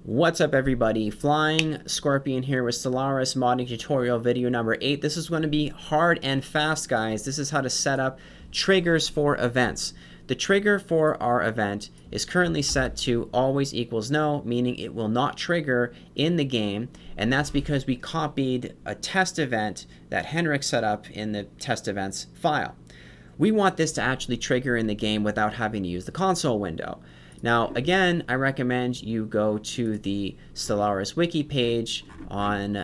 What's up everybody, Flying Scorpion here with Stellaris modding tutorial video number 8. This is going to be hard and fast, guys. This is how to set up triggers for events. The trigger for our event is currently set to always equals no, meaning it will not trigger in the game, and that's because we copied a test event that Henrik set up in the test events file. We want this to actually trigger in the game without having to use the console window. Now, again, I recommend you go to the Stellaris wiki page on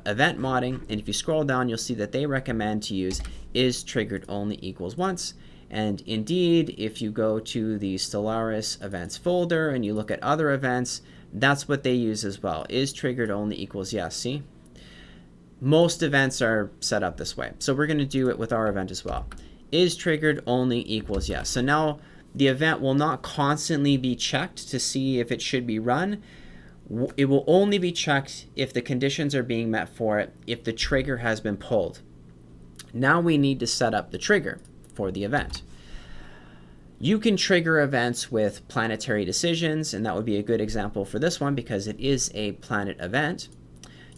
event modding, and if you scroll down, you'll see that they recommend to use is triggered only equals once. And indeed, if you go to the Stellaris events folder and you look at other events, that's what they use as well. Is triggered only equals yes. See? Most events are set up this way. So we're going to do it with our event as well. Is triggered only equals yes. So now the event will not constantly be checked to see if it should be run. It will only be checked if the conditions are being met for it, if the trigger has been pulled. Now we need to set up the trigger for the event. You can trigger events with planetary decisions, and that would be a good example for this one because it is a planet event.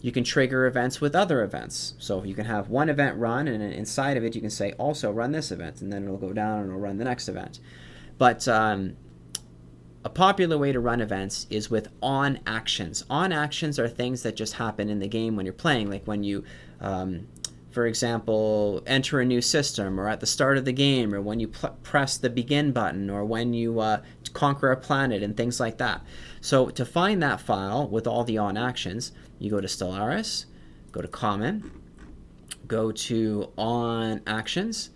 You can trigger events with other events. So you can have one event run, and inside of it you can say also run this event, and then it'll go down and it'll run the next event. But a popular way to run events is with on actions. On actions are things that just happen in the game when you're playing, like when you, for example, enter a new system, or at the start of the game, or when you press the begin button, or when you conquer a planet, and things like that. So to find that file with all the on actions, you go to Stellaris, go to Common, go to on actions,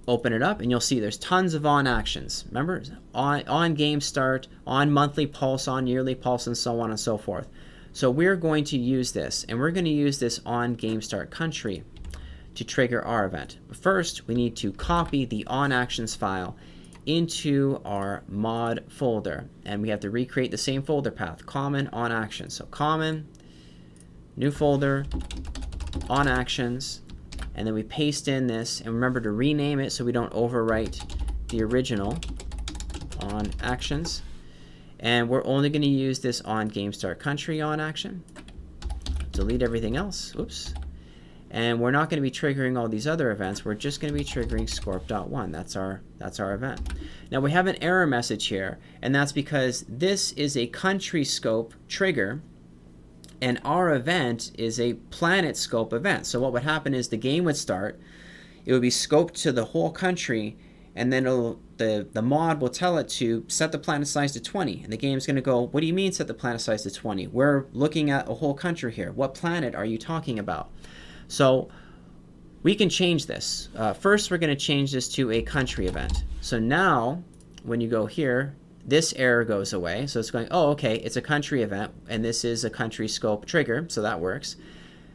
open it up, and you'll see there's tons of on actions. Remember, on game start, on monthly pulse, on yearly pulse, and so on and so forth. So we're going to use this, and we're going to use this on game start country to trigger our event. But first, we need to copy the on actions file into our mod folder, and we have to recreate the same folder path, common on actions. So common, new folder, on actions, and then we paste in this, and remember to rename it so we don't overwrite the original on actions. And we're only going to use this on game start country on action. Delete everything else. Oops. And we're not going to be triggering all these other events. We're just going to be triggering scorp.1. That's our event. Now we have an error message here, and that's because this is a country scope trigger, and our event is a planet scope event. So what would happen is the game would start, it would be scoped to the whole country, and then the mod will tell it to set the planet size to 20. And the game's going to go, what do you mean set the planet size to 20? We're looking at a whole country here. What planet are you talking about? So we can change this. First, we're going to change this to a country event. So now, when you go here, this error goes away. So it's going, oh, okay, it's a country event, and this is a country scope trigger, so that works.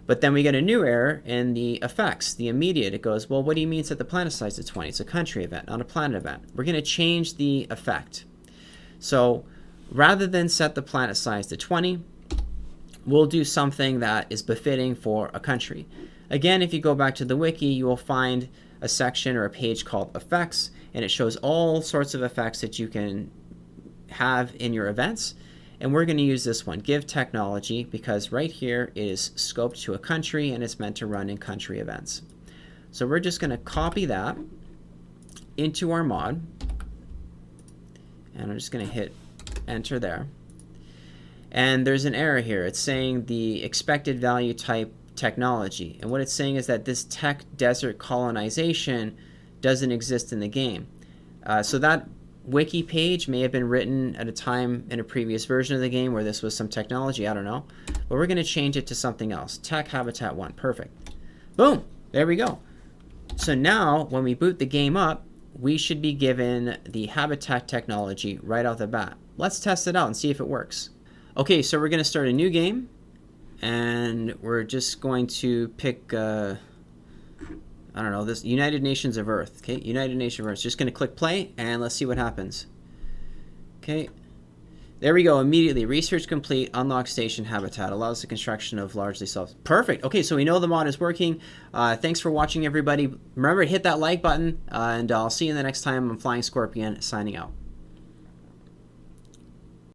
But then we get a new error in the effects, the immediate. It goes, well, what do you mean set the planet size to 20? It's a country event, not a planet event. We're going to change the effect. So rather than set the planet size to 20, we'll do something that is befitting for a country. Again, if you go back to the wiki, you will find a section or a page called effects, and it shows all sorts of effects that you can have in your events. And we're going to use this one, give technology, because right here it is scoped to a country and it's meant to run in country events. So we're just going to copy that into our mod, and I'm just going to hit enter there. And there's an error here. It's saying the expected value type technology, and what it's saying is that this tech desert colonization doesn't exist in the game. So that wiki page may have been written at a time in a previous version of the game where this was some technology, I don't know. But we're going to change it to something else. Tech habitat 1, perfect. Boom, there we go. So now when we boot the game up, we should be given the habitat technology right off the bat. Let's test it out and see if it works. Okay, so we're going to start a new game, and we're just going to pick I don't know, this United Nations of Earth. Okay, United Nations of Earth. Just going to click play, and let's see what happens. Okay, there we go. Immediately, research complete. Unlock station habitat. Allows the construction of largely self. Perfect. Okay, so we know the mod is working. Thanks for watching, everybody. Remember to hit that like button, and I'll see you the next time. I'm Flying Scorpion, signing out.